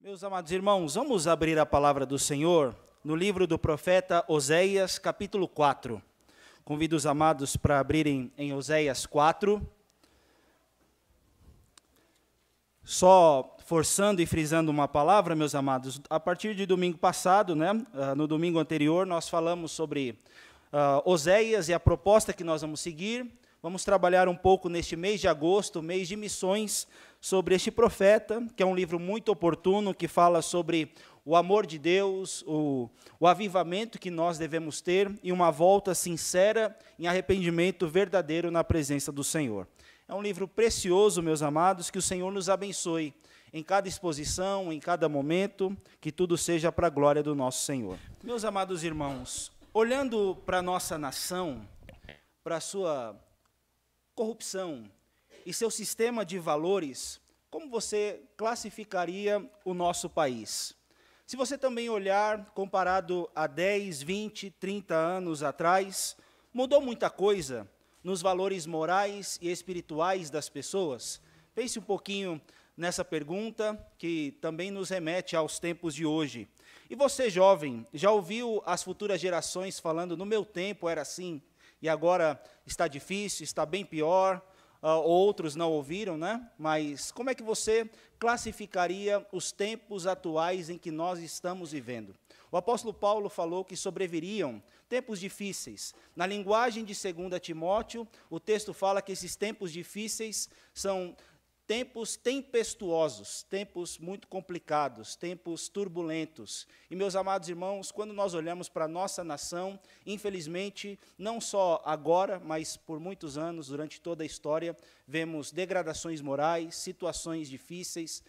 Meus amados irmãos, vamos abrir a palavra do Senhor no livro do profeta Oséias, capítulo 4. Convido os amados para abrirem em Oséias 4. Só forçando e frisando uma palavra, meus amados, a partir de domingo passado, no domingo anterior, nós falamos sobre Oséias e a proposta que nós vamos seguir. Vamos trabalhar um pouco neste mês de agosto, mês de missões, sobre este profeta, que é um livro muito oportuno, que fala sobre o amor de Deus, o avivamento que nós devemos ter e uma volta sincera em arrependimento verdadeiro na presença do Senhor. É um livro precioso, meus amados, que o Senhor nos abençoe em cada exposição, em cada momento, que tudo seja para a glória do nosso Senhor. Meus amados irmãos, olhando para a nossa nação, para a sua corrupção e seu sistema de valores, como você classificaria o nosso país? Se você também olhar, comparado a 10, 20, 30 anos atrás, mudou muita coisa nos valores morais e espirituais das pessoas? Pense um pouquinho nessa pergunta, que também nos remete aos tempos de hoje. E você, jovem, já ouviu as futuras gerações falando, no meu tempo era assim, e agora está difícil, está bem pior? Outros não ouviram, né? Mas como é que você classificaria os tempos atuais em que nós estamos vivendo? O apóstolo Paulo falou que sobreviriam tempos difíceis. Na linguagem de 2 Timóteo, o texto fala que esses tempos difíceis são tempos tempestuosos, tempos muito complicados, tempos turbulentos. E, meus amados irmãos, quando nós olhamos para a nossa nação, infelizmente, não só agora, mas por muitos anos, durante toda a história, vemos degradações morais, situações difíceis,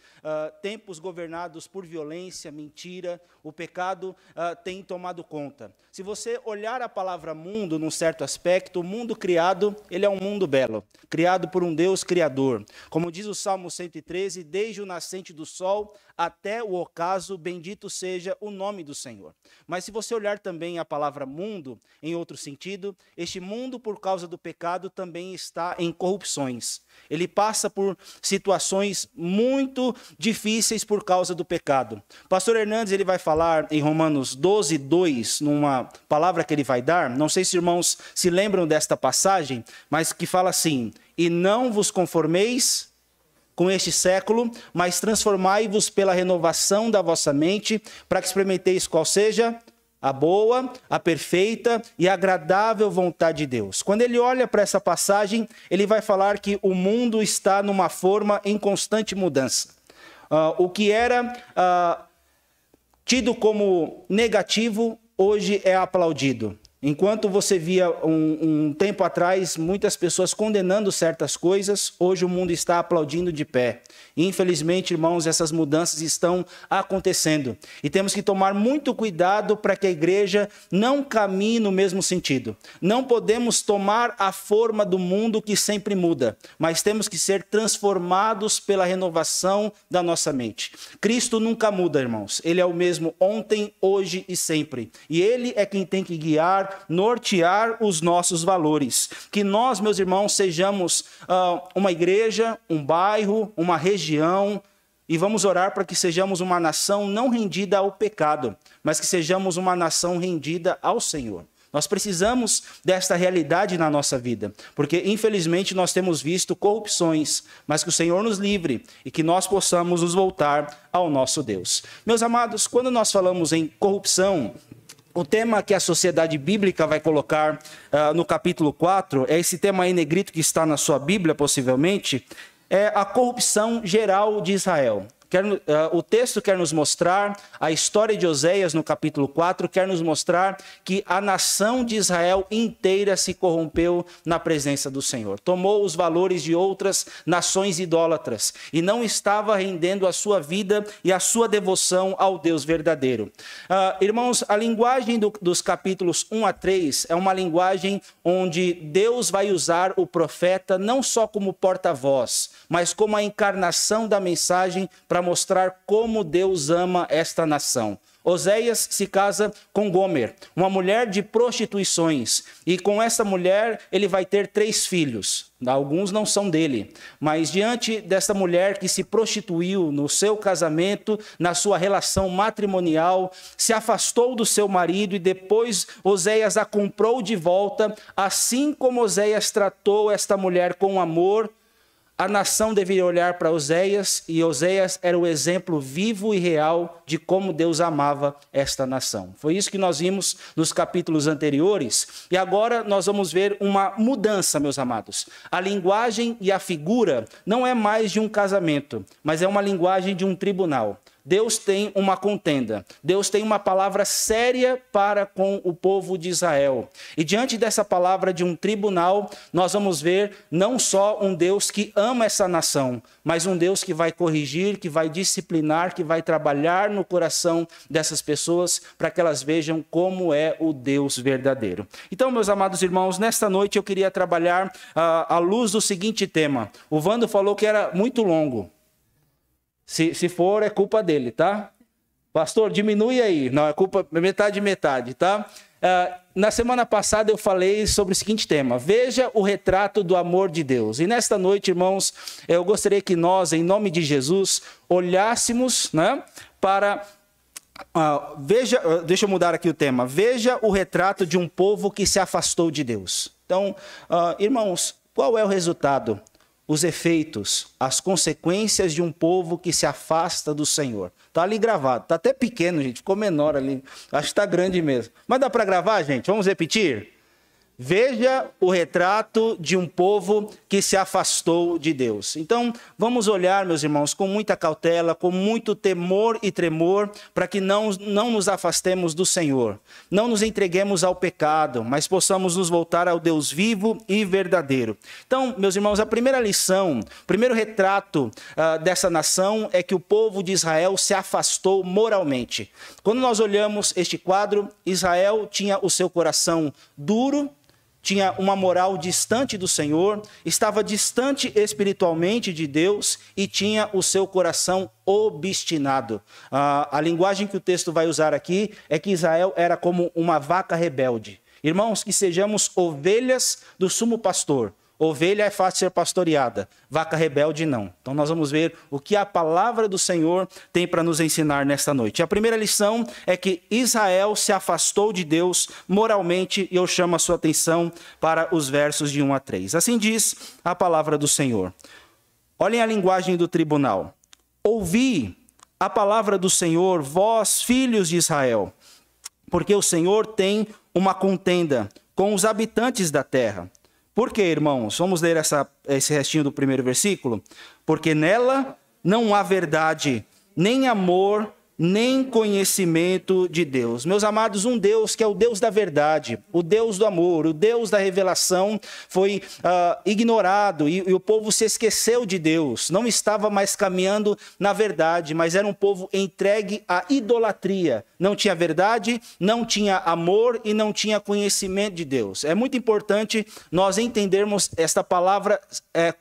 tempos governados por violência, mentira, o pecado tem tomado conta. Se você olhar a palavra mundo num certo aspecto, o mundo criado, ele é um mundo belo, criado por um Deus criador. Como diz o Salmo 113, desde o nascente do sol até o ocaso, bendito seja o nome do Senhor. Mas se você olhar também a palavra mundo, em outro sentido, este mundo, por causa do pecado, também está em corrupções. Ele passa por situações muito difíceis por causa do pecado. Pastor Hernandes, ele vai falar em Romanos 12, 2, numa palavra que ele vai dar, não sei se irmãos se lembram desta passagem, mas que fala assim: e não vos conformeis com este século, mas transformai-vos pela renovação da vossa mente, para que experimenteis qual seja a boa, a perfeita e agradável vontade de Deus. Quando ele olha para essa passagem, ele vai falar que o mundo está numa forma em constante mudança. O que era tido como negativo, hoje é aplaudido. Enquanto você via um tempo atrás muitas pessoas condenando certas coisas, hoje o mundo está aplaudindo de pé. Infelizmente, irmãos, essas mudanças estão acontecendo. E temos que tomar muito cuidado para que a igreja não caminhe no mesmo sentido. Não podemos tomar a forma do mundo que sempre muda, mas temos que ser transformados pela renovação da nossa mente. Cristo nunca muda, irmãos. Ele é o mesmo ontem, hoje e sempre. E ele é quem tem que guiar, nortear os nossos valores. Que nós, meus irmãos, sejamos uma igreja, um bairro, uma região, e vamos orar para que sejamos uma nação não rendida ao pecado, mas que sejamos uma nação rendida ao Senhor. Nós precisamos desta realidade na nossa vida, porque infelizmente nós temos visto corrupções, mas que o Senhor nos livre e que nós possamos nos voltar ao nosso Deus. Meus amados, quando nós falamos em corrupção, o tema que a Sociedade Bíblica vai colocar no capítulo 4, é esse tema em negrito que está na sua Bíblia, possivelmente, é a corrupção geral de Israel. O texto quer nos mostrar, a história de Oséias no capítulo 4, quer nos mostrar que a nação de Israel inteira se corrompeu na presença do Senhor. Tomou os valores de outras nações idólatras e não estava rendendo a sua vida e a sua devoção ao Deus verdadeiro. Irmãos, a linguagem dos capítulos 1 a 3 é uma linguagem onde Deus vai usar o profeta não só como porta-voz, mas como a encarnação da mensagem para para mostrar como Deus ama esta nação. Oséias se casa com Gomer, uma mulher de prostituições, e com essa mulher ele vai ter 3 filhos. Alguns não são dele, mas diante dessa mulher que se prostituiu no seu casamento, na sua relação matrimonial, se afastou do seu marido e depois Oséias a comprou de volta, assim como Oséias tratou esta mulher com amor, a nação deveria olhar para Oséias, e Oséias era o exemplo vivo e real de como Deus amava esta nação. Foi isso que nós vimos nos capítulos anteriores, e agora nós vamos ver uma mudança, meus amados. A linguagem e a figura não é mais de um casamento, mas é uma linguagem de um tribunal. Deus tem uma contenda, Deus tem uma palavra séria para com o povo de Israel. E diante dessa palavra de um tribunal, nós vamos ver não só um Deus que ama essa nação, mas um Deus que vai corrigir, que vai disciplinar, que vai trabalhar no coração dessas pessoas para que elas vejam como é o Deus verdadeiro. Então, meus amados irmãos, nesta noite eu queria trabalhar à luz do seguinte tema. O Vando falou que era muito longo. Se for, é culpa dele, tá? Pastor, diminui aí. Não, é culpa metade, tá? Na semana passada eu falei sobre o seguinte tema: veja o retrato do amor de Deus. E nesta noite, irmãos, eu gostaria que nós, em nome de Jesus, olhássemos, né, para... deixa eu mudar aqui o tema. Veja o retrato de um povo que se afastou de Deus. Então, irmãos, qual é o resultado? Os efeitos, as consequências de um povo que se afasta do Senhor. Está ali gravado, está até pequeno, gente, ficou menor ali. Acho que está grande mesmo. Mas dá para gravar, gente? Vamos repetir? Veja o retrato de um povo que se afastou de Deus. Então, vamos olhar, meus irmãos, com muita cautela, com muito temor e tremor, para que não nos afastemos do Senhor. Não nos entreguemos ao pecado, mas possamos nos voltar ao Deus vivo e verdadeiro. Então, meus irmãos, a primeira lição, o primeiro retrato dessa nação é que o povo de Israel se afastou moralmente. Quando nós olhamos este quadro, Israel tinha o seu coração duro, tinha uma moral distante do Senhor, estava distante espiritualmente de Deus e tinha o seu coração obstinado. A linguagem que o texto vai usar aqui é que Israel era como uma vaca rebelde. Irmãos, que sejamos ovelhas do sumo pastor. Ovelha é fácil ser pastoreada, vaca rebelde não. Então nós vamos ver o que a palavra do Senhor tem para nos ensinar nesta noite. A primeira lição é que Israel se afastou de Deus moralmente, e eu chamo a sua atenção para os versos de 1 a 3. Assim diz a palavra do Senhor. Olhem a linguagem do tribunal. Ouvi a palavra do Senhor, vós, filhos de Israel, porque o Senhor tem uma contenda com os habitantes da terra. Por quê, irmãos? Vamos ler esse restinho do primeiro versículo. Porque nela não há verdade, nem amor, nem conhecimento de Deus. Meus amados, um Deus que é o Deus da verdade, o Deus do amor, o Deus da revelação foi ignorado e o povo se esqueceu de Deus. Não estava mais caminhando na verdade, mas era um povo entregue à idolatria. Não tinha verdade, não tinha amor e não tinha conhecimento de Deus. É muito importante nós entendermos esta palavra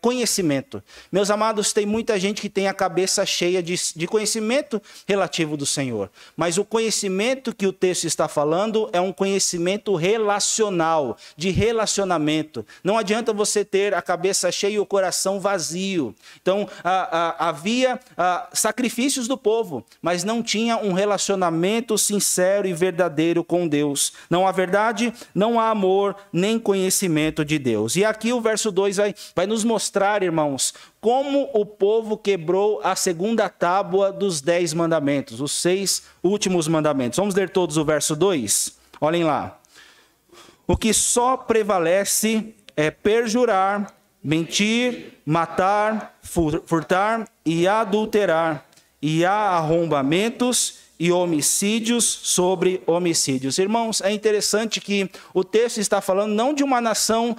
conhecimento. Meus amados, tem muita gente que tem a cabeça cheia de conhecimento relativo do Senhor. Mas o conhecimento que o texto está falando é um conhecimento relacional, de relacionamento. Não adianta você ter a cabeça cheia e o coração vazio. Então, havia sacrifícios do povo, mas não tinha um relacionamento sincero e verdadeiro com Deus. Não há verdade, não há amor, nem conhecimento de Deus. E aqui o verso 2 vai nos mostrar, irmãos, como o povo quebrou a segunda tábua dos 10 mandamentos, os 6 últimos mandamentos. Vamos ler todos o verso 2? Olhem lá. O que só prevalece é perjurar, mentir, matar, furtar e adulterar. E há arrombamentos e homicídios sobre homicídios. Irmãos, é interessante que o texto está falando não de uma nação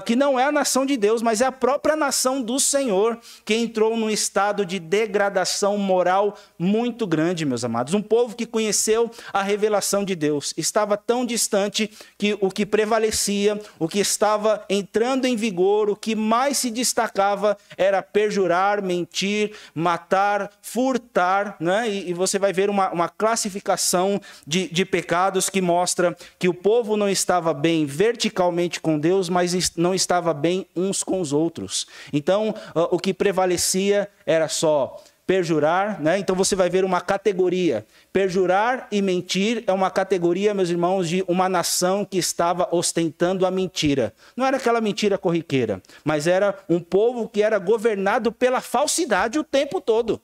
que não é a nação de Deus, mas é a própria nação do Senhor que entrou num estado de degradação moral muito grande, meus amados. Um povo que conheceu a revelação de Deus estava tão distante que o que prevalecia, o que estava entrando em vigor, o que mais se destacava era perjurar, mentir, matar, furtar, né? E você vai ver uma classificação de pecados que mostra que o povo não estava bem verticalmente com Deus, mas não estava bem uns com os outros. Então, o que prevalecia era só perjurar, né? Então você vai ver uma categoria. Perjurar e mentir é uma categoria, meus irmãos, de uma nação que estava ostentando a mentira. Não era aquela mentira corriqueira, mas era um povo que era governado pela falsidade o tempo todo.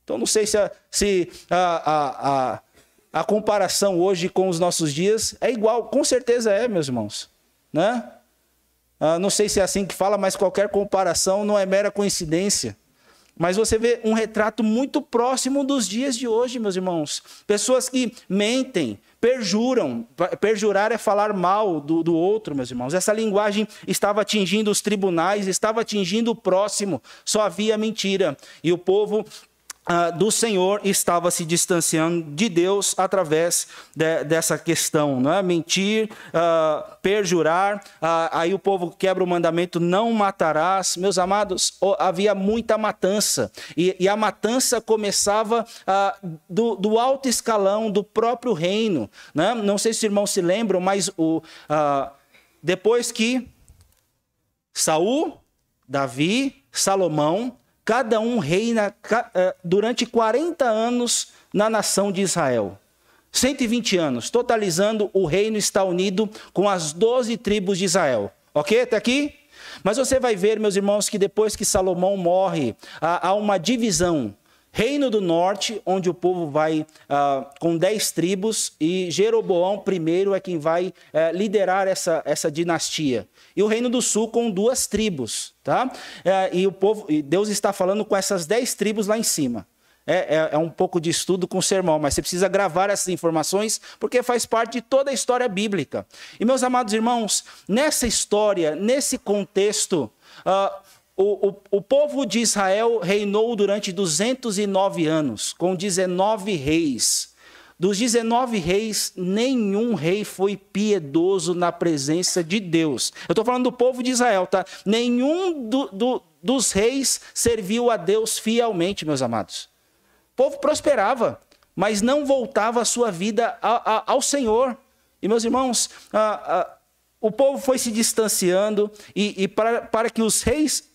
Então, não sei se a comparação hoje com os nossos dias é igual. Com certeza é, meus irmãos. Né? Não sei se é assim que fala, mas qualquer comparação não é mera coincidência. Mas você vê um retrato muito próximo dos dias de hoje, meus irmãos. Pessoas que mentem, perjuram. Perjurar é falar mal do outro, meus irmãos. Essa linguagem estava atingindo os tribunais, estava atingindo o próximo. Só havia mentira. E o povo do Senhor estava se distanciando de Deus através dessa questão, não é? Mentir, perjurar, aí o povo quebra o mandamento, não matarás. Meus amados, havia muita matança, e a matança começava do alto escalão do próprio reino, né? Não sei se os irmãos se lembram, mas depois que Saul, Davi, Salomão, cada um reina durante 40 anos na nação de Israel. 120 anos, totalizando, o reino está unido com as 12 tribos de Israel. Ok? Até aqui? Mas você vai ver, meus irmãos, que depois que Salomão morre, há uma divisão. Reino do Norte, onde o povo vai com 10 tribos, e Jeroboão I é quem vai liderar essa dinastia. E o Reino do Sul com 2 tribos, tá? E Deus está falando com essas 10 tribos lá em cima. É um pouco de estudo com sermão, mas você precisa gravar essas informações, porque faz parte de toda a história bíblica. E, meus amados irmãos, nessa história, nesse contexto, o povo de Israel reinou durante 209 anos, com 19 reis. Dos 19 reis, nenhum rei foi piedoso na presença de Deus. Eu estou falando do povo de Israel, tá? Nenhum dos reis serviu a Deus fielmente, meus amados. O povo prosperava, mas não voltava a sua vida ao Senhor. E, meus irmãos, o povo foi se distanciando, e para que os reis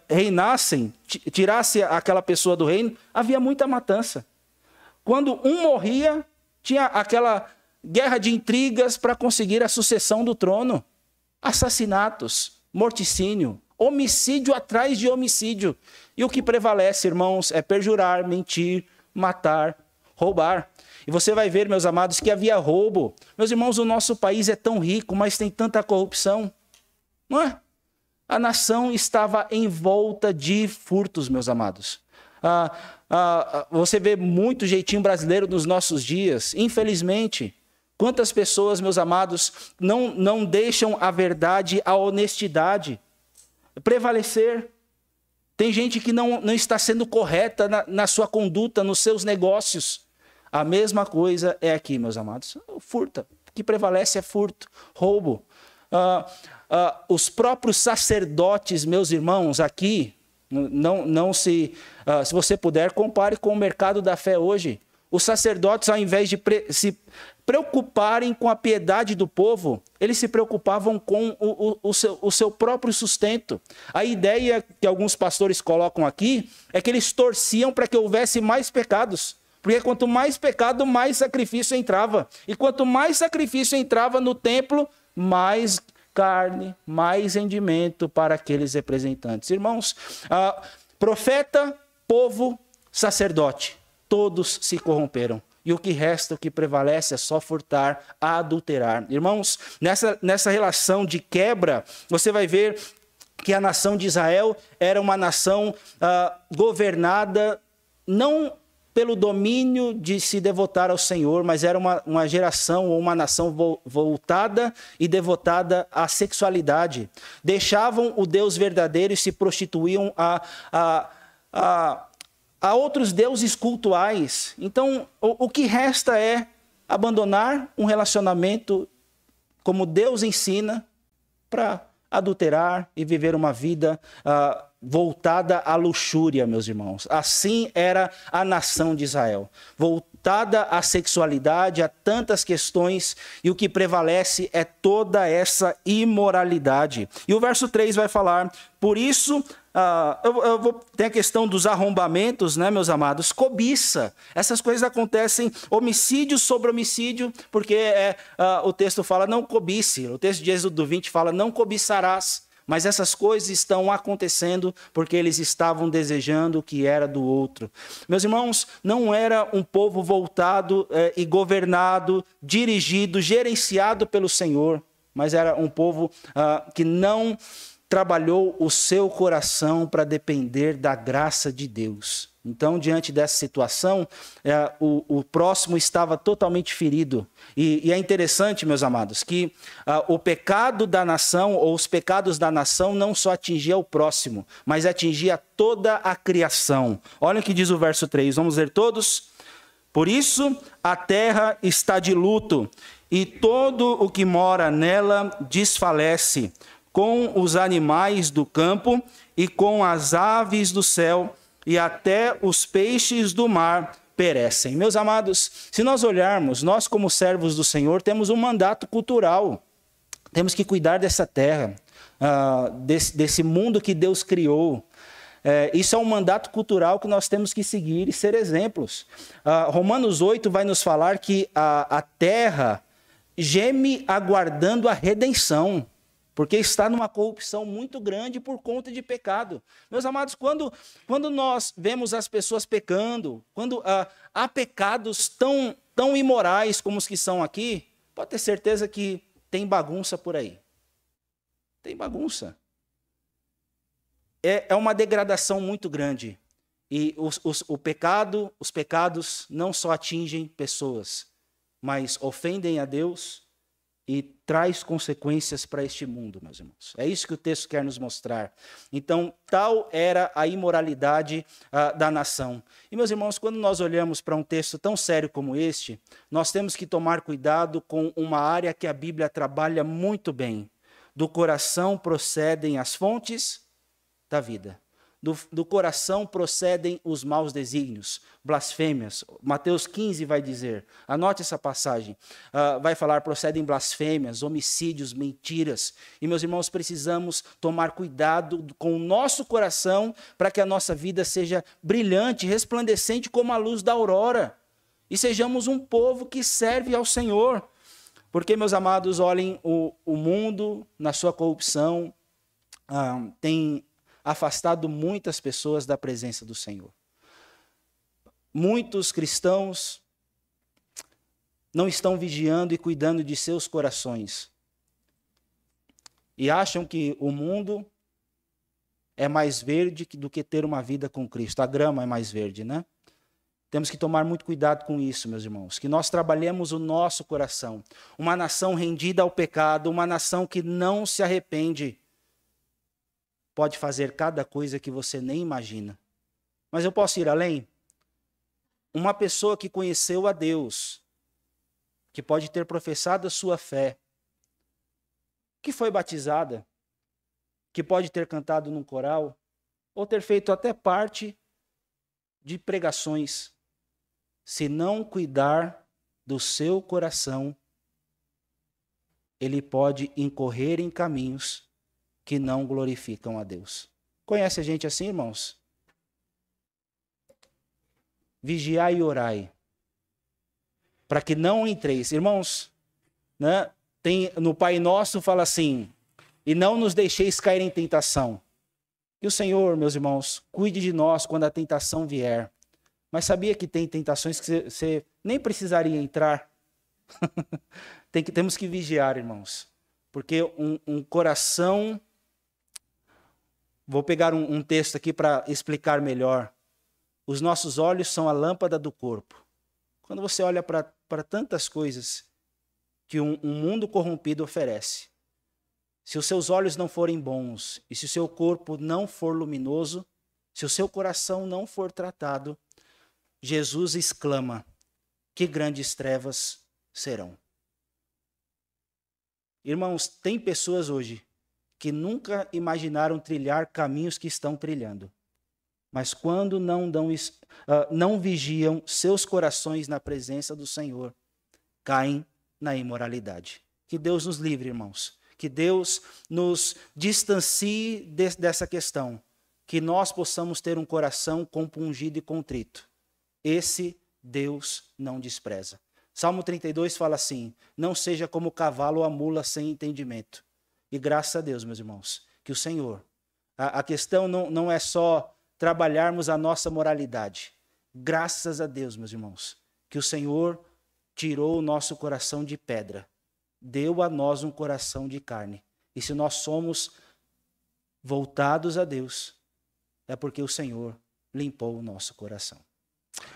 reinassem, tirasse aquela pessoa do reino, havia muita matança. Quando um morria, tinha aquela guerra de intrigas para conseguir a sucessão do trono. Assassinatos, morticínio, homicídio atrás de homicídio. E o que prevalece, irmãos, é perjurar, mentir, matar, roubar. E você vai ver, meus amados, que havia roubo. Meus irmãos, o nosso país é tão rico, mas tem tanta corrupção. Não é? A nação estava em volta de furtos, meus amados. Você vê muito jeitinho brasileiro nos nossos dias, infelizmente. Quantas pessoas, meus amados, não deixam a verdade, a honestidade prevalecer. Tem gente que não está sendo correta na sua conduta, nos seus negócios. A mesma coisa é aqui, meus amados. Furta. O que prevalece é furto, roubo. Os próprios sacerdotes, meus irmãos, aqui, se você puder, compare com o mercado da fé hoje. Os sacerdotes, ao invés de se preocuparem com a piedade do povo, eles se preocupavam com o seu próprio sustento. A ideia que alguns pastores colocam aqui é que eles torciam para que houvesse mais pecados. Porque quanto mais pecado, mais sacrifício entrava. E quanto mais sacrifício entrava no templo, mais carne, mais rendimento para aqueles representantes. Irmãos, profeta, povo, sacerdote, todos se corromperam. E o que resta, o que prevalece é só furtar, adulterar. Irmãos, nessa relação de quebra, você vai ver que a nação de Israel era uma nação governada não pelo domínio de se devotar ao Senhor, mas era uma geração ou uma nação voltada e devotada à sexualidade. Deixavam o Deus verdadeiro e se prostituíam a outros deuses cultuais. Então, o que resta é abandonar um relacionamento como Deus ensina para adulterar e viver uma vida voltada à luxúria, meus irmãos. Assim era a nação de Israel, voltada à sexualidade, a tantas questões, e o que prevalece é toda essa imoralidade. E o verso 3 vai falar, por isso, tem a questão dos arrombamentos, né, meus amados, cobiça. Essas coisas acontecem, homicídio sobre homicídio, porque o texto fala, não cobice. O texto de Êxodo 20 fala, não cobiçarás. Mas essas coisas estão acontecendo porque eles estavam desejando o que era do outro. Meus irmãos, não era um povo voltado e governado, dirigido, gerenciado pelo Senhor, mas era um povo que não trabalhou o seu coração para depender da graça de Deus. Então, diante dessa situação, o próximo estava totalmente ferido. E é interessante, meus amados, que o pecado da nação, ou os pecados da nação, não só atingia o próximo, mas atingia toda a criação. Olha o que diz o verso 3, vamos ler todos? Por isso, a terra está de luto, e todo o que mora nela desfalece, com os animais do campo e com as aves do céu, e até os peixes do mar perecem. Meus amados, se nós olharmos, nós como servos do Senhor temos um mandato cultural. Temos que cuidar dessa terra, desse mundo que Deus criou. Isso é um mandato cultural que nós temos que seguir e ser exemplos. Romanos 8 vai nos falar que a terra geme aguardando a redenção, porque está numa corrupção muito grande por conta de pecado. Meus amados, quando nós vemos as pessoas pecando, quando há pecados tão imorais como os que são aqui, pode ter certeza que tem bagunça por aí. Tem bagunça. É uma degradação muito grande. E os pecados não só atingem pessoas, mas ofendem a Deus e traz consequências para este mundo, meus irmãos. É isso que o texto quer nos mostrar. Então, tal era a imoralidade da nação. E, meus irmãos, quando nós olhamos para um texto tão sério como este, nós temos que tomar cuidado com uma área que a Bíblia trabalha muito bem. Do coração procedem as fontes da vida. Do coração procedem os maus desígnios, blasfêmias. Mateus 15 vai dizer, anote essa passagem, vai falar, procedem blasfêmias, homicídios, mentiras. E, meus irmãos, precisamos tomar cuidado com o nosso coração para que a nossa vida seja brilhante, resplandecente como a luz da aurora. E sejamos um povo que serve ao Senhor. Porque, meus amados, olhem, o mundo, na sua corrupção, tem afastado muitas pessoas da presença do Senhor. Muitos cristãos não estão vigiando e cuidando de seus corações. E acham que o mundo é mais verde do que ter uma vida com Cristo. A grama é mais verde, né? Temos que tomar muito cuidado com isso, meus irmãos. Que nós trabalhemos o nosso coração. Uma nação rendida ao pecado, uma nação que não se arrepende, pode fazer cada coisa que você nem imagina. Mas eu posso ir além? Uma pessoa que conheceu a Deus, que pode ter professado a sua fé, que foi batizada, que pode ter cantado num coral, ou ter feito até parte de pregações, se não cuidar do seu coração, ele pode incorrer em caminhos que não glorificam a Deus. Conhece a gente assim, irmãos? Vigiai e orai, para que não entreis. Irmãos, né, no Pai Nosso fala assim, e não nos deixeis cair em tentação. Que o Senhor, meus irmãos, cuide de nós quando a tentação vier. Mas sabia que tem tentações que você nem precisaria entrar? Temos que vigiar, irmãos. Porque um coração... Vou pegar um texto aqui para explicar melhor. Os nossos olhos são a lâmpada do corpo. Quando você olha para tantas coisas que um mundo corrompido oferece, se os seus olhos não forem bons e se o seu corpo não for luminoso, se o seu coração não for tratado, Jesus exclama: que grandes trevas serão. Irmãos, tem pessoas hoje que nunca imaginaram trilhar caminhos que estão trilhando. Mas quando não vigiam seus corações na presença do Senhor, caem na imoralidade. Que Deus nos livre, irmãos. Que Deus nos distancie dessa questão. Que nós possamos ter um coração compungido e contrito. Esse Deus não despreza. Salmo 32 fala assim: não seja como o cavalo ou a mula sem entendimento. E graças a Deus, meus irmãos, que o Senhor... A questão não é só trabalharmos a nossa moralidade. Graças a Deus, meus irmãos, que o Senhor tirou o nosso coração de pedra. Deu a nós um coração de carne. E se nós somos voltados a Deus, é porque o Senhor limpou o nosso coração.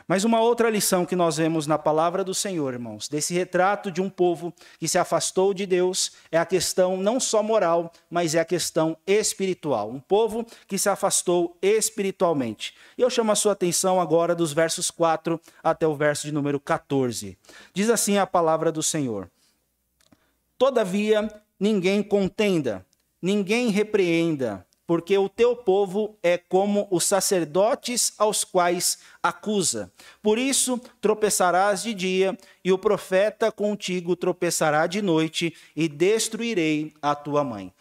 Mas uma outra lição que nós vemos na palavra do Senhor, irmãos, desse retrato de um povo que se afastou de Deus, é a questão não só moral, mas é a questão espiritual. Um povo que se afastou espiritualmente. E eu chamo a sua atenção agora dos versos 4 até o verso de número 14. Diz assim a palavra do Senhor: todavia, ninguém contenda, ninguém repreenda, porque o teu povo é como os sacerdotes aos quais acusa. Por isso tropeçarás de dia, e o profeta contigo tropeçará de noite, e destruirei a tua mãe.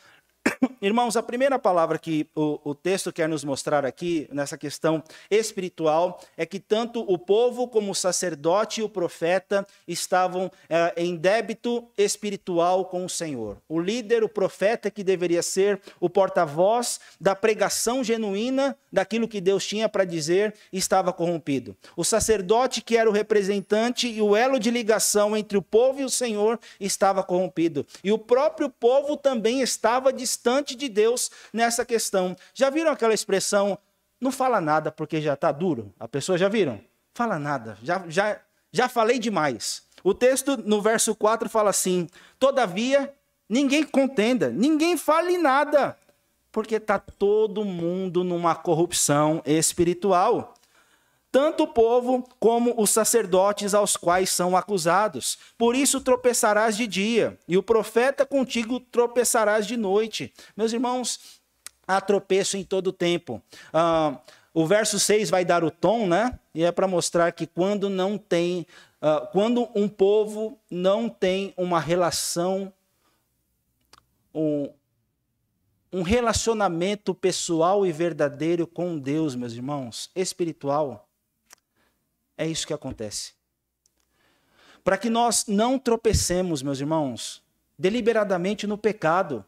Irmãos, a primeira palavra que o texto quer nos mostrar aqui, nessa questão espiritual, é que tanto o povo como o sacerdote e o profeta estavam em débito espiritual com o Senhor. O líder, o profeta, que deveria ser o porta-voz da pregação genuína daquilo que Deus tinha para dizer, estava corrompido. O sacerdote, que era o representante e o elo de ligação entre o povo e o Senhor, estava corrompido. E o próprio povo também estava distante de Deus nessa questão. Já viram aquela expressão, não fala nada porque já está duro? A pessoa já viram? Fala nada, já falei demais. O texto no verso 4 fala assim: todavia, ninguém contenda, ninguém fale nada, porque está todo mundo numa corrupção espiritual. Tanto o povo como os sacerdotes aos quais são acusados. Por isso tropeçarás de dia, e o profeta contigo tropeçarás de noite. Meus irmãos, há tropeço em todo tempo. O verso 6 vai dar o tom, né? E é para mostrar que quando um povo não tem uma relação, um relacionamento pessoal e verdadeiro com Deus, meus irmãos, espiritual, é isso que acontece. Para que nós não tropecemos, meus irmãos, deliberadamente no pecado,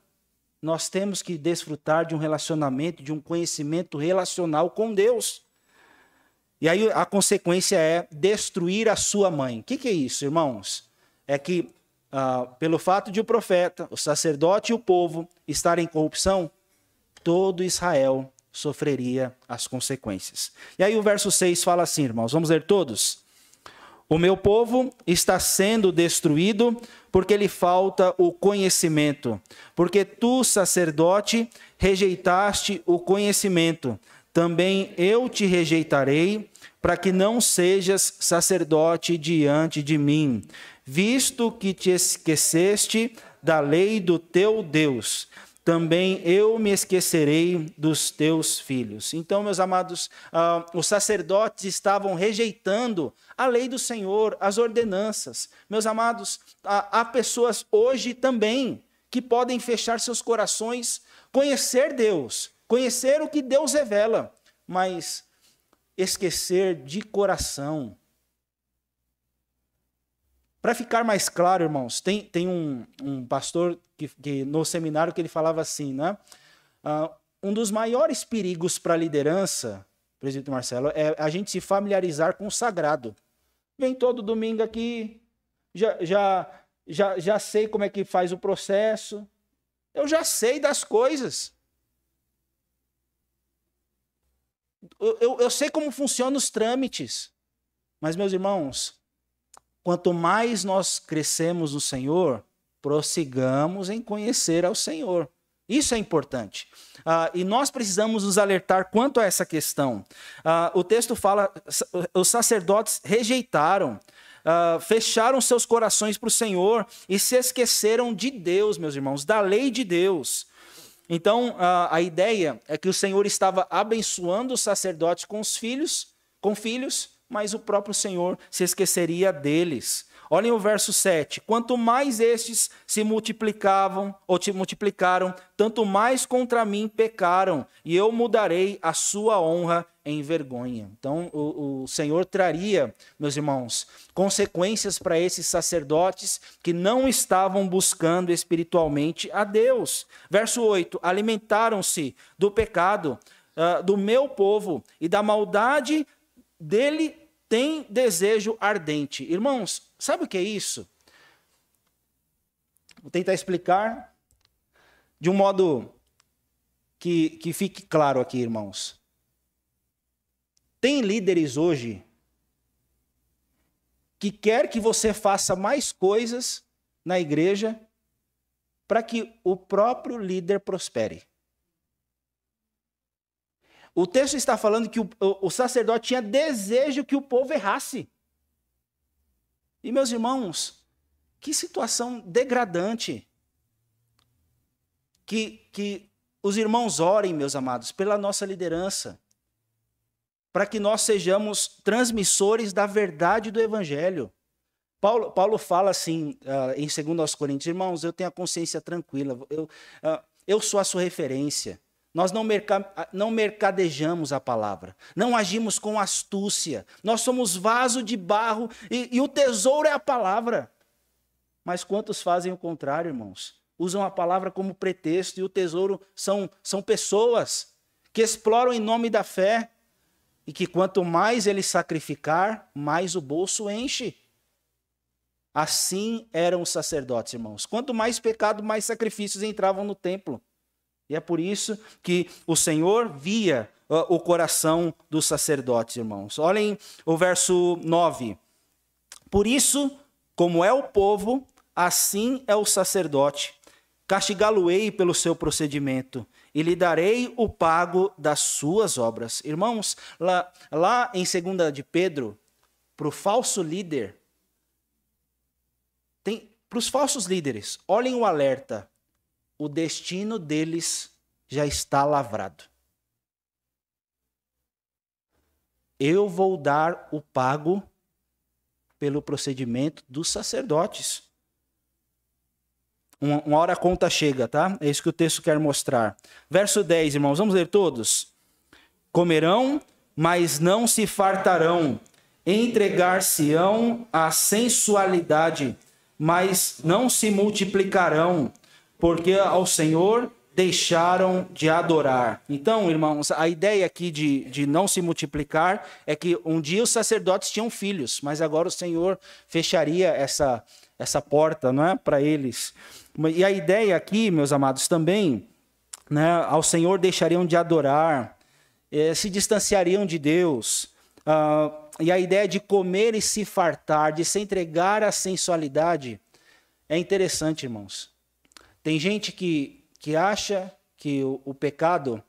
nós temos que desfrutar de um relacionamento, de um conhecimento relacional com Deus. E aí a consequência é destruir a sua mãe. O que é isso, irmãos? É que pelo fato de o profeta, o sacerdote e o povo estarem em corrupção, todo Israel sofreria as consequências. E aí o verso 6 fala assim, irmãos, vamos ler todos? O meu povo está sendo destruído porque lhe falta o conhecimento. Porque tu, sacerdote, rejeitaste o conhecimento. Também eu te rejeitarei, para que não sejas sacerdote diante de mim, visto que te esqueceste da lei do teu Deus. Também eu me esquecerei dos teus filhos. Então, meus amados, os sacerdotes estavam rejeitando a lei do Senhor, as ordenanças. Meus amados, há pessoas hoje também que podem fechar seus corações, conhecer Deus, conhecer o que Deus revela, mas esquecer de coração. Para ficar mais claro, irmãos, tem um pastor que no seminário que ele falava assim, né? Um dos maiores perigos para a liderança, presidente Marcelo, é a gente se familiarizar com o sagrado. Vem todo domingo aqui, já sei como é que faz o processo, eu já sei das coisas. Eu sei como funcionam os trâmites, mas, meus irmãos, quanto mais nós crescemos no Senhor, prossigamos em conhecer ao Senhor. Isso é importante. E nós precisamos nos alertar quanto a essa questão. O texto fala, os sacerdotes rejeitaram, fecharam seus corações para o Senhor e se esqueceram de Deus, meus irmãos, da lei de Deus. Então, a ideia é que o Senhor estava abençoando os sacerdotes com filhos, mas o próprio Senhor se esqueceria deles. Olhem o verso 7. Quanto mais estes se multiplicaram, tanto mais contra mim pecaram, e eu mudarei a sua honra em vergonha. Então, o Senhor traria, meus irmãos, consequências para esses sacerdotes que não estavam buscando espiritualmente a Deus. Verso 8. Alimentaram-se do pecado do meu povo, e da maldade dele tem desejo ardente. Irmãos, sabe o que é isso? Vou tentar explicar de um modo que fique claro aqui, irmãos. Tem líderes hoje que quer que você faça mais coisas na igreja para que o próprio líder prospere. O texto está falando que o sacerdote tinha desejo que o povo errasse. E, meus irmãos, que situação degradante. Que os irmãos orem, meus amados, pela nossa liderança, para que nós sejamos transmissores da verdade do Evangelho. Paulo fala assim, em 2 Coríntios, irmãos, eu tenho a consciência tranquila, eu sou a sua referência. Nós não mercadejamos a palavra, não agimos com astúcia, nós somos vaso de barro e o tesouro é a palavra. Mas quantos fazem o contrário, irmãos? Usam a palavra como pretexto e o tesouro são pessoas que exploram em nome da fé e que quanto mais ele sacrificar, mais o bolso enche. Assim eram os sacerdotes, irmãos. Quanto mais pecado, mais sacrifícios entravam no templo. E é por isso que o Senhor via o coração dos sacerdotes, irmãos. Olhem o verso 9. Por isso, como é o povo, assim é o sacerdote. Castigá-lo-ei pelo seu procedimento e lhe darei o pago das suas obras. Irmãos, lá em 2 de Pedro, para o falso líder, para os falsos líderes, olhem o alerta. O destino deles já está lavrado. Eu vou dar o pago pelo procedimento dos sacerdotes. Uma hora a conta chega, tá? É isso que o texto quer mostrar. Verso 10, irmãos, vamos ler todos? Comerão, mas não se fartarão. Entregar-se-ão à sensualidade, mas não se multiplicarão. Porque ao Senhor deixaram de adorar. Então, irmãos, a ideia aqui de não se multiplicar é que um dia os sacerdotes tinham filhos, mas agora o Senhor fecharia essa porta, não é, para eles. E a ideia aqui, meus amados, também, né, ao Senhor deixariam de adorar, se distanciariam de Deus. E a ideia de comer e se fartar, de se entregar à sensualidade, é interessante, irmãos. Tem gente que acha que o pecado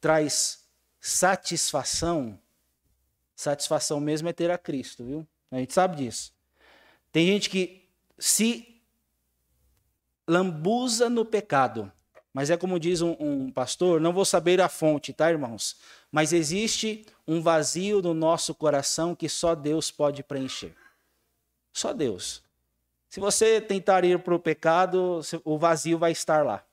traz satisfação. Satisfação mesmo é ter a Cristo, viu? A gente sabe disso. Tem gente que se lambuza no pecado. Mas é como diz um pastor, não vou saber a fonte, tá, irmãos? Mas existe um vazio no nosso coração que só Deus pode preencher. Só Deus. Se você tentar ir para o pecado, o vazio vai estar lá.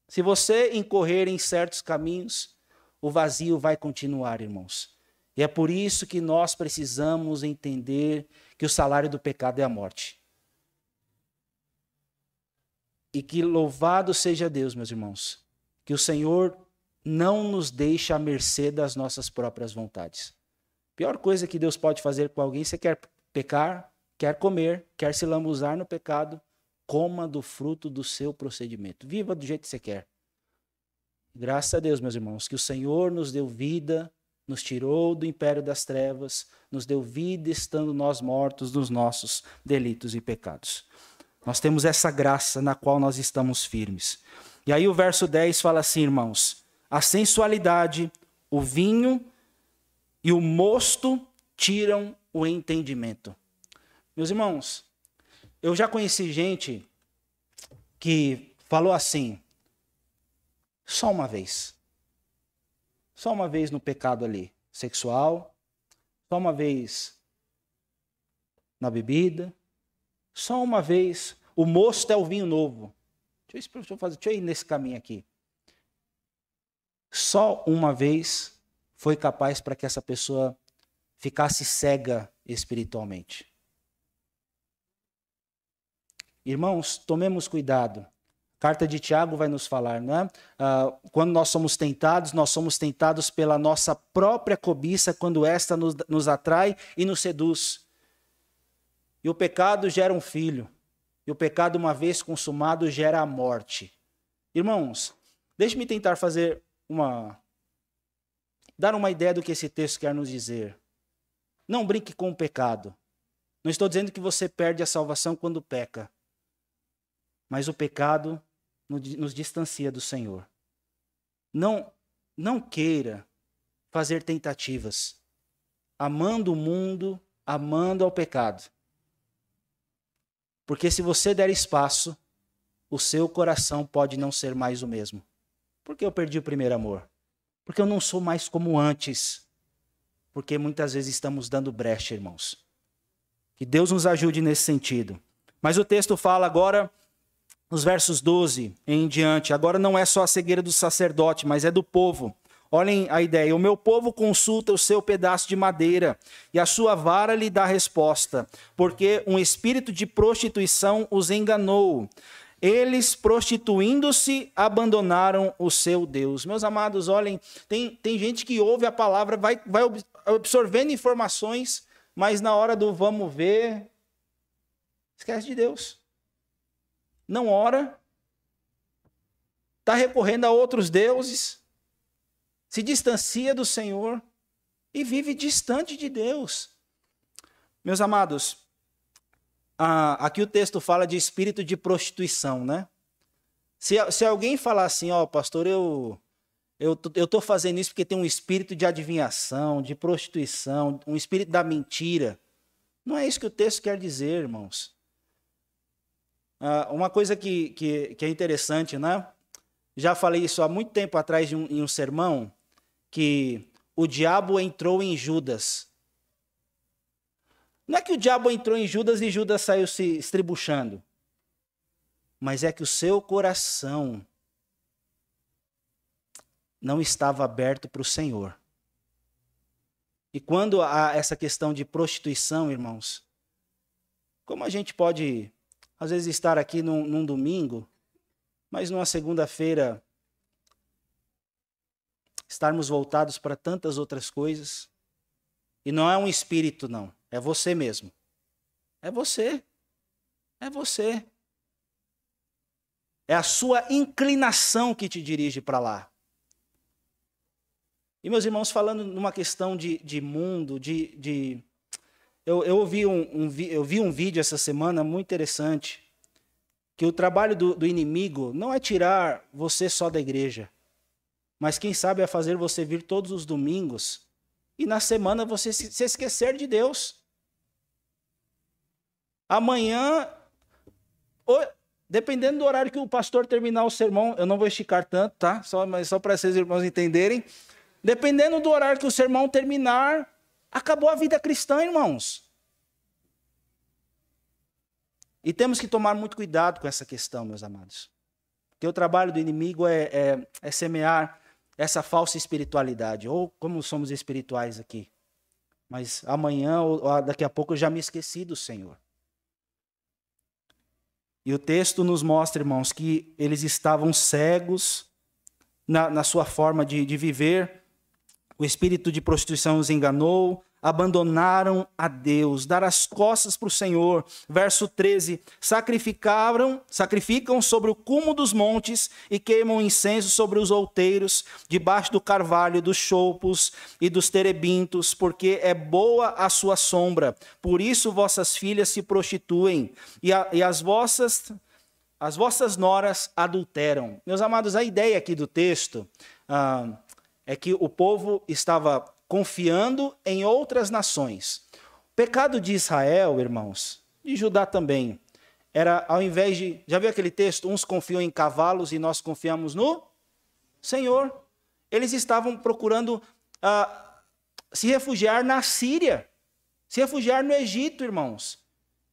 Se você incorrer em certos caminhos, o vazio vai continuar, irmãos. E é por isso que nós precisamos entender que o salário do pecado é a morte. E que louvado seja Deus, meus irmãos, que o Senhor não nos deixa à mercê das nossas próprias vontades. A pior coisa que Deus pode fazer com alguém, você quer pecar, quer comer, quer se lambuzar no pecado, coma do fruto do seu procedimento. Viva do jeito que você quer. Graças a Deus, meus irmãos, que o Senhor nos deu vida nos tirou do império das trevas, nos deu vida estando nós mortos nos nossos delitos e pecados. Nós temos essa graça na qual nós estamos firmes. E aí o verso 10 fala assim, irmãos: a sensualidade, o vinho e o mosto tiram o entendimento. Meus irmãos, eu já conheci gente que falou assim, só uma vez no pecado ali, sexual, só uma vez na bebida, só uma vez, o mosto é o vinho novo. Deixa eu ir nesse caminho aqui. Só uma vez foi capaz para que essa pessoa ficasse cega espiritualmente. Irmãos, tomemos cuidado. A carta de Tiago vai nos falar, não é? Quando nós somos tentados pela nossa própria cobiça, quando esta nos atrai e nos seduz. E o pecado gera um filho. E o pecado, uma vez consumado, gera a morte. Irmãos, deixe-me tentar dar uma ideia do que esse texto quer nos dizer. Não brinque com o pecado. Não estou dizendo que você perde a salvação quando peca. Mas o pecado nos distancia do Senhor. Não queira fazer tentativas, amando o mundo, amando ao pecado. Porque se você der espaço, o seu coração pode não ser mais o mesmo. Por que eu perdi o primeiro amor? Porque eu não sou mais como antes. Porque muitas vezes estamos dando brecha, irmãos. Que Deus nos ajude nesse sentido. Mas o texto fala agora, nos versos 12 em diante, agora não é só a cegueira do sacerdote, mas é do povo. Olhem a ideia: o meu povo consulta o seu pedaço de madeira, e a sua vara lhe dá resposta, porque um espírito de prostituição os enganou. Eles, prostituindo-se, abandonaram o seu Deus. Meus amados, olhem, tem gente que ouve a palavra, vai absorvendo informações, mas na hora do vamos ver, esquece de Deus. Não ora, está recorrendo a outros deuses, se distancia do Senhor e vive distante de Deus. Meus amados, aqui o texto fala de espírito de prostituição, né? Se alguém falar assim, pastor, eu estou fazendo isso porque tem um espírito de adivinhação, de prostituição, um espírito da mentira. Não é isso que o texto quer dizer, irmãos. Uma coisa que é interessante, né? Já falei isso há muito tempo atrás em um sermão, que o diabo entrou em Judas. Não é que o diabo entrou em Judas e Judas saiu se estribuchando, mas é que o seu coração não estava aberto para o Senhor. E quando há essa questão de prostituição, irmãos, como a gente pode, às vezes, estar aqui num domingo, mas numa segunda-feira estarmos voltados para tantas outras coisas, e não é um espírito, não, é você mesmo. É você. É você. É a sua inclinação que te dirige para lá. E, meus irmãos, falando numa questão de mundo, eu vi um vídeo essa semana muito interessante, que o trabalho do inimigo não é tirar você só da igreja, mas quem sabe é fazer você vir todos os domingos e na semana você se esquecer de Deus. Amanhã, dependendo do horário que o pastor terminar o sermão, eu não vou esticar tanto, tá? Mas só para vocês irmãos entenderem. Dependendo do horário que o sermão terminar, acabou a vida cristã, irmãos. E temos que tomar muito cuidado com essa questão, meus amados. Porque o trabalho do inimigo é semear essa falsa espiritualidade. Ou como somos espirituais aqui. Mas amanhã ou daqui a pouco eu já me esqueci do Senhor. E o texto nos mostra, irmãos, que eles estavam cegos na sua forma de viver. O espírito de prostituição os enganou, abandonaram a Deus, dar as costas para o Senhor. Verso 13, sacrificam sobre o cume dos montes e queimam incenso sobre os outeiros, debaixo do carvalho, dos choupos e dos terebintos, porque é boa a sua sombra. Por isso vossas filhas se prostituem e as vossas noras adulteram. Meus amados, a ideia aqui do texto é que o povo estava confiando em outras nações. O pecado de Israel, irmãos, de Judá também, era ao invés de... Já viu aquele texto? Uns confiam em cavalos e nós confiamos no Senhor. Eles estavam procurando se refugiar na Síria, se refugiar no Egito, irmãos.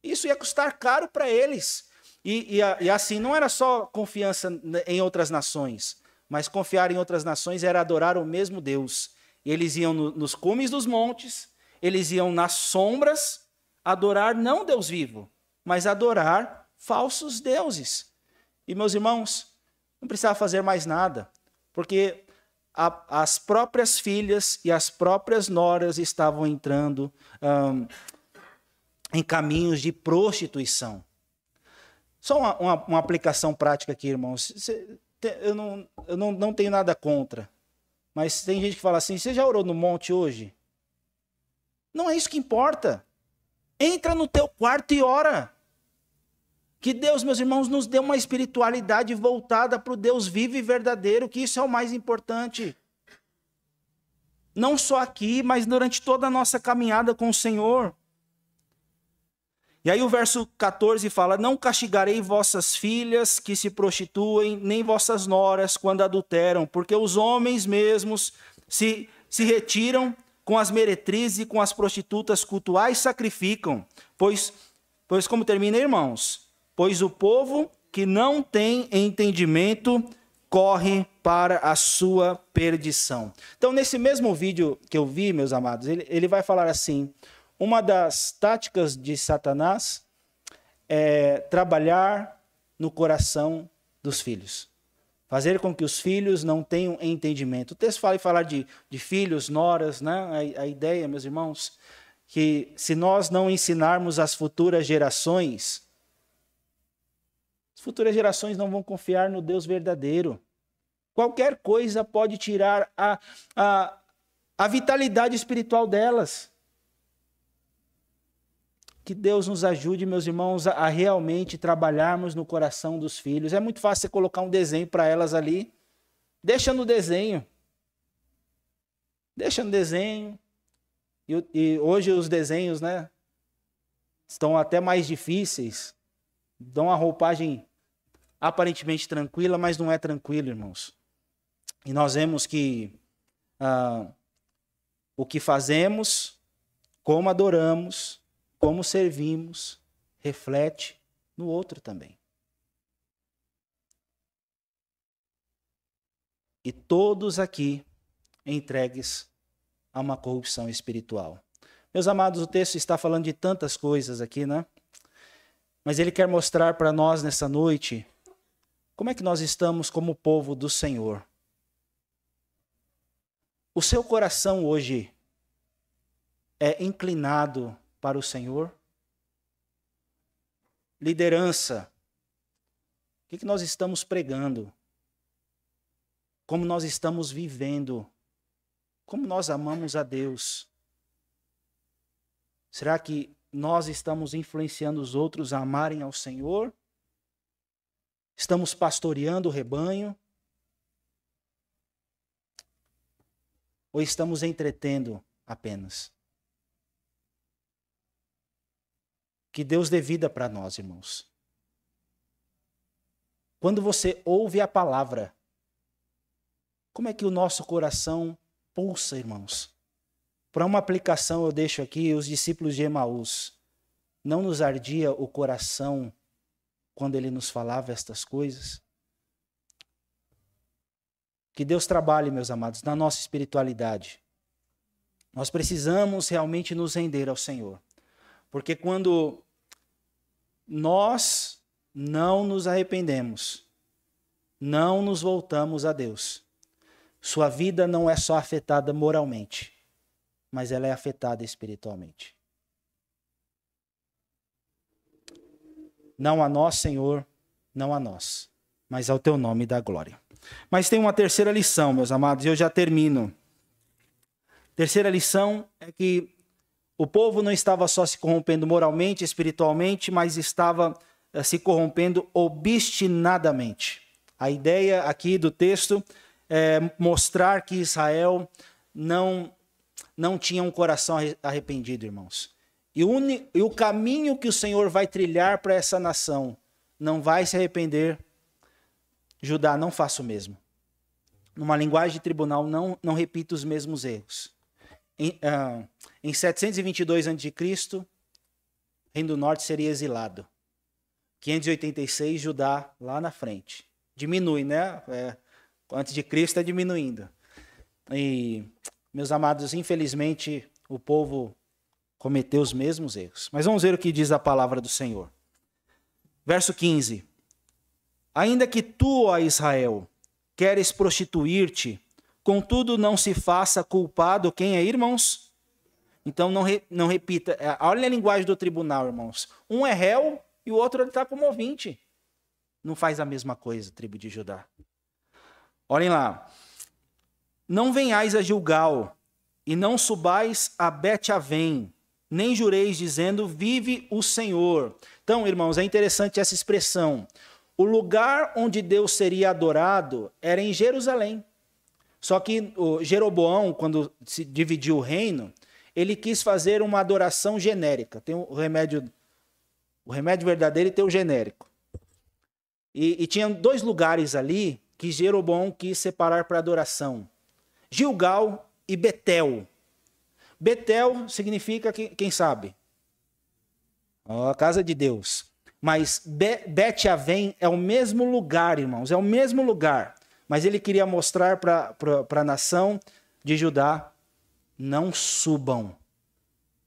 Isso ia custar caro para eles. E assim, não era só confiança em outras nações, mas confiar em outras nações era adorar o mesmo Deus. E eles iam nos cumes dos montes, eles iam nas sombras adorar não Deus vivo, mas adorar falsos deuses. E meus irmãos, não precisava fazer mais nada, porque as próprias filhas e as próprias noras estavam entrando em caminhos de prostituição. Só uma aplicação prática aqui, irmãos. Eu não tenho nada contra. Mas tem gente que fala assim, você já orou no monte hoje? Não é isso que importa. Entra no teu quarto e ora. Que Deus, meus irmãos, nos dê uma espiritualidade voltada para o Deus vivo e verdadeiro, que isso é o mais importante. Não só aqui, mas durante toda a nossa caminhada com o Senhor. E aí o verso 14 fala, não castigarei vossas filhas que se prostituem, nem vossas noras quando adulteram, porque os homens mesmos se retiram com as meretrizes e com as prostitutas cultuais sacrificam. Pois como termina, irmãos? Pois o povo que não tem entendimento corre para a sua perdição. Então, nesse mesmo vídeo que eu vi, meus amados, ele vai falar assim, uma das táticas de Satanás é trabalhar no coração dos filhos. Fazer com que os filhos não tenham entendimento. O texto fala em falar de filhos, noras, né? A ideia, meus irmãos, que se nós não ensinarmos as futuras gerações não vão confiar no Deus verdadeiro. Qualquer coisa pode tirar a vitalidade espiritual delas. Que Deus nos ajude, meus irmãos, a realmente trabalharmos no coração dos filhos. É muito fácil você colocar um desenho para elas ali. Deixa no desenho. Deixa no desenho. E hoje os desenhos, né, estão até mais difíceis. Dão uma roupagem aparentemente tranquila, mas não é tranquilo, irmãos. E nós vemos que o que fazemos, como adoramos, como servimos, reflete no outro também. E todos aqui entregues a uma corrupção espiritual. Meus amados, o texto está falando de tantas coisas aqui, né? Mas ele quer mostrar para nós nessa noite como é que nós estamos como povo do Senhor. O seu coração hoje é inclinado para o Senhor? Liderança. O que nós estamos pregando? Como nós estamos vivendo? Como nós amamos a Deus? Será que nós estamos influenciando os outros a amarem ao Senhor? Estamos pastoreando o rebanho? Ou estamos entretendo apenas? Que Deus dê vida para nós, irmãos. Quando você ouve a palavra, como é que o nosso coração pulsa, irmãos? Para uma aplicação eu deixo aqui os discípulos de Emaús. Não nos ardia o coração quando ele nos falava estas coisas? Que Deus trabalhe, meus amados, na nossa espiritualidade. Nós precisamos realmente nos render ao Senhor. Porque quando nós não nos arrependemos, não nos voltamos a Deus, sua vida não é só afetada moralmente, mas ela é afetada espiritualmente. Não a nós, Senhor, não a nós, mas ao teu nome da glória. Mas tem uma terceira lição, meus amados, e eu já termino. Terceira lição é que o povo não estava só se corrompendo moralmente, espiritualmente, mas estava se corrompendo obstinadamente. A ideia aqui do texto é mostrar que Israel não tinha um coração arrependido, irmãos. E o caminho que o Senhor vai trilhar para essa nação não vai se arrepender. Judá, não faça o mesmo. Numa linguagem de tribunal, não repita os mesmos erros. Em 722 a.C., o Reino do Norte seria exilado. 586, Judá lá na frente. Diminui, né? Antes de Cristo é diminuindo. E, meus amados, infelizmente, o povo cometeu os mesmos erros. Mas vamos ver o que diz a palavra do Senhor. Verso 15. Ainda que tu, ó Israel, queres prostituir-te, contudo não se faça culpado quem é, irmãos? Então não repita. Olha a linguagem do tribunal, irmãos. Um é réu e o outro está como ouvinte. Não faz a mesma coisa, tribo de Judá. Olhem lá. Não venhais a Gilgal, e não subais a Bet-Avém, nem jureis dizendo, vive o Senhor. Então, irmãos, é interessante essa expressão. O lugar onde Deus seria adorado era em Jerusalém. Só que o Jeroboão, quando se dividiu o reino, ele quis fazer uma adoração genérica. Tem o remédio verdadeiro e tem o genérico. E tinha dois lugares ali que Jeroboão quis separar para adoração. Gilgal e Betel. Betel significa, quem sabe? A casa de Deus. Mas Bet-Avém é o mesmo lugar, irmãos, é o mesmo lugar. Mas ele queria mostrar para a nação de Judá, não subam,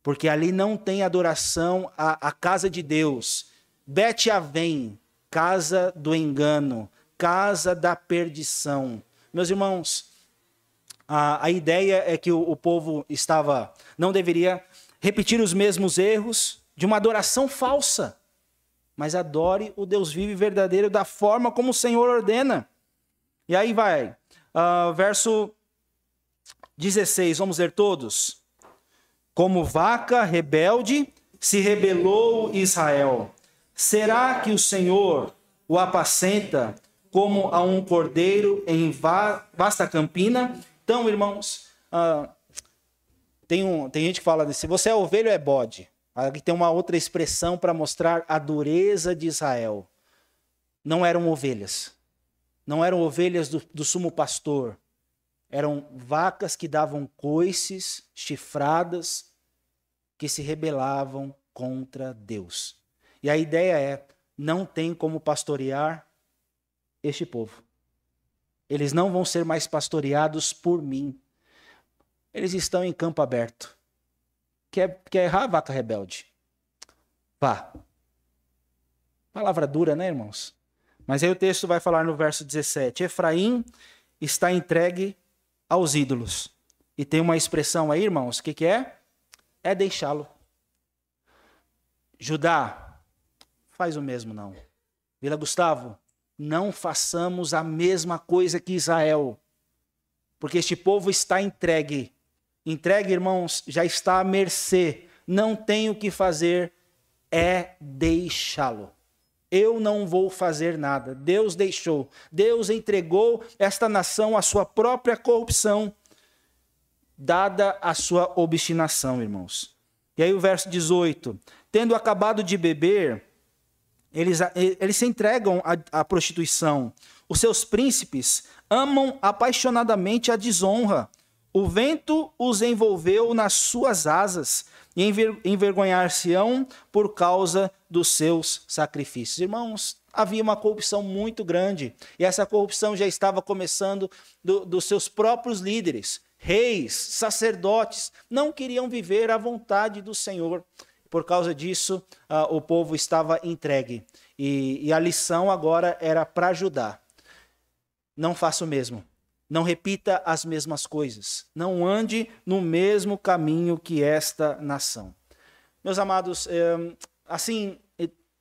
porque ali não tem adoração à casa de Deus. Bet-Avém, casa do engano, casa da perdição. Meus irmãos, a ideia é que o povo não deveria repetir os mesmos erros de uma adoração falsa, mas adore o Deus vivo e verdadeiro da forma como o Senhor ordena. E aí vai, verso 16, vamos ler todos. Como vaca rebelde se rebelou Israel. Será que o Senhor o apacenta como a um cordeiro em vasta campina? Então, irmãos, tem gente que fala, se você é ovelha ou é bode. Aqui tem uma outra expressão para mostrar a dureza de Israel. Não eram ovelhas. Não eram ovelhas do sumo pastor. Eram vacas que davam coices, chifradas, que se rebelavam contra Deus. E a ideia é, não tem como pastorear este povo. Eles não vão ser mais pastoreados por mim. Eles estão em campo aberto. Quer errar, vaca rebelde? Vá. Palavra dura, né, irmãos? Mas aí o texto vai falar no verso 17. Efraim está entregue aos ídolos. E tem uma expressão aí, irmãos, o que é? É deixá-lo. Judá, faz o mesmo não. Vila Gustavo, não façamos a mesma coisa que Israel. Porque este povo está entregue. Entregue, irmãos, já está à mercê. Não tem o que fazer, é deixá-lo. Eu não vou fazer nada. Deus deixou. Deus entregou esta nação à sua própria corrupção, dada a sua obstinação, irmãos. E aí o verso 18. Tendo acabado de beber, eles se entregam à prostituição. Os seus príncipes amam apaixonadamente a desonra. O vento os envolveu nas suas asas e envergonhar-se-ão por causa dos seus sacrifícios. Irmãos, havia uma corrupção muito grande. E essa corrupção já estava começando dos seus próprios líderes. Reis, sacerdotes, não queriam viver à vontade do Senhor. Por causa disso, o povo estava entregue. E a lição agora era para Judá. Não faça o mesmo. Não repita as mesmas coisas. Não ande no mesmo caminho que esta nação. Meus amados, assim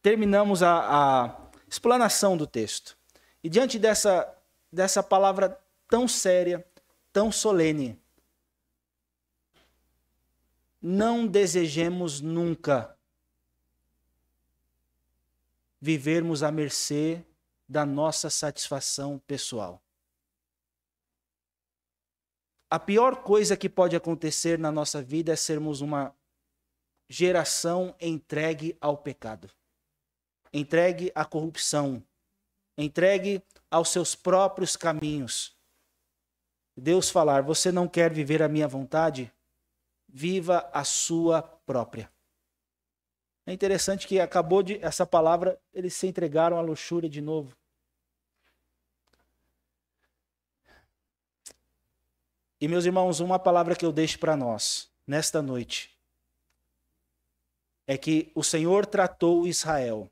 terminamos a explanação do texto. E diante dessa palavra tão séria, tão solene, não desejemos nunca vivermos à mercê da nossa satisfação pessoal. A pior coisa que pode acontecer na nossa vida é sermos uma geração entregue ao pecado, entregue à corrupção, entregue aos seus próprios caminhos. Deus falar: você não quer viver a minha vontade? Viva a sua própria. É interessante que essa palavra, eles se entregaram à luxúria de novo. E meus irmãos, uma palavra que eu deixo para nós, nesta noite, é que o Senhor tratou Israel,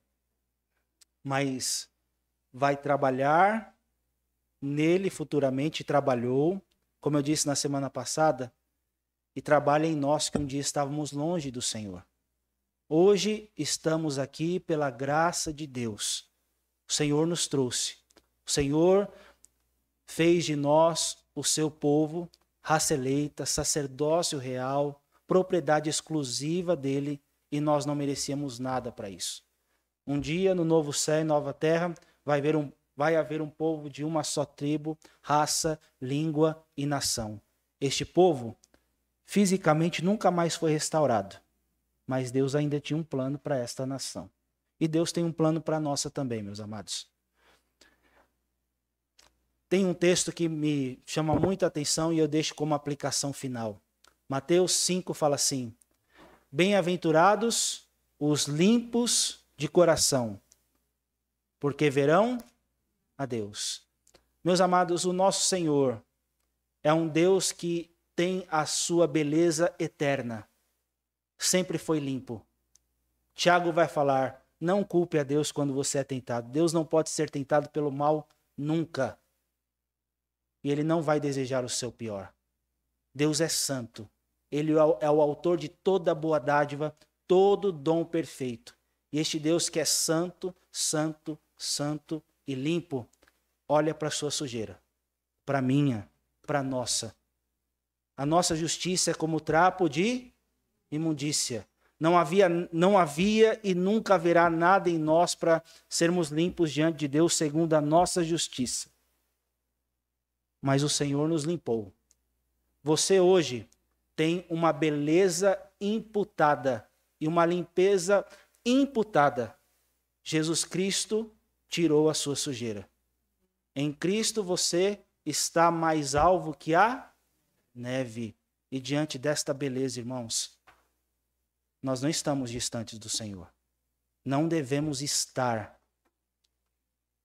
mas vai trabalhar nele futuramente, trabalhou, como eu disse na semana passada, e trabalha em nós que um dia estávamos longe do Senhor. Hoje estamos aqui pela graça de Deus. O Senhor nos trouxe. O Senhor fez de nós o seu povo, raça eleita, sacerdócio real, propriedade exclusiva dele, e nós não merecíamos nada para isso. Um dia, no novo céu e nova terra, vai haver um povo de uma só tribo, raça, língua e nação. Este povo, fisicamente, nunca mais foi restaurado. Mas Deus ainda tinha um plano para esta nação. E Deus tem um plano para a nossa também, meus amados. Tem um texto que me chama muita atenção e eu deixo como aplicação final. Mateus 5 fala assim: bem-aventurados os limpos de coração, porque verão a Deus. Meus amados, o nosso Senhor é um Deus que tem a sua beleza eterna. Sempre foi limpo. Tiago vai falar: não culpe a Deus quando você é tentado. Deus não pode ser tentado pelo mal nunca. E Ele não vai desejar o seu pior. Deus é santo. Ele é o autor de toda boa dádiva, todo dom perfeito. E este Deus que é santo, santo, santo e limpo, olha para a sua sujeira, para a minha, para a nossa. A nossa justiça é como trapo de imundícia. Não havia e nunca haverá nada em nós para sermos limpos diante de Deus segundo a nossa justiça. Mas o Senhor nos limpou. Você hoje tem uma beleza imputada e uma limpeza imputada. Jesus Cristo tirou a sua sujeira. Em Cristo você está mais alvo que a neve. E diante desta beleza, irmãos, nós não estamos distantes do Senhor. Não devemos estar,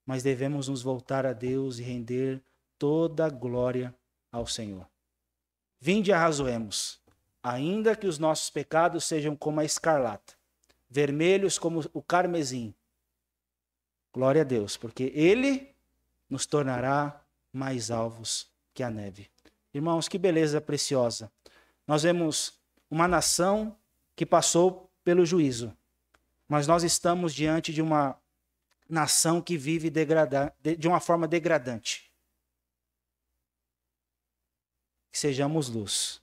mas devemos nos voltar a Deus e render toda a glória ao Senhor. Vinde e arrazoemos, ainda que os nossos pecados sejam como a escarlata, vermelhos como o carmesim. Glória a Deus, porque Ele nos tornará mais alvos que a neve. Irmãos, que beleza preciosa. Nós vemos uma nação que passou pelo juízo, mas nós estamos diante de uma nação que vive de uma forma degradante. Que sejamos luz,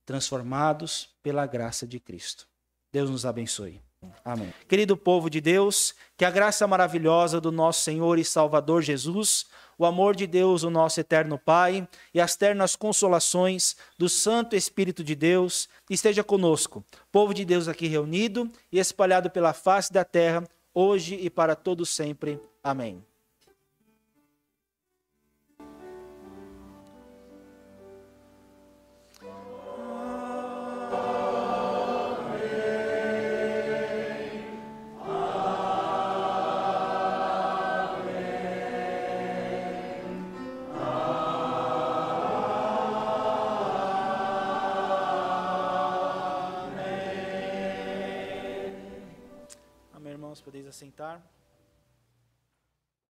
transformados pela graça de Cristo. Deus nos abençoe. Amém. Querido povo de Deus, que a graça maravilhosa do nosso Senhor e Salvador Jesus, o amor de Deus, o nosso eterno Pai, e as ternas consolações do Santo Espírito de Deus esteja conosco, povo de Deus aqui reunido e espalhado pela face da terra, hoje e para todo sempre. Amém. Irmãos, podeis assentar.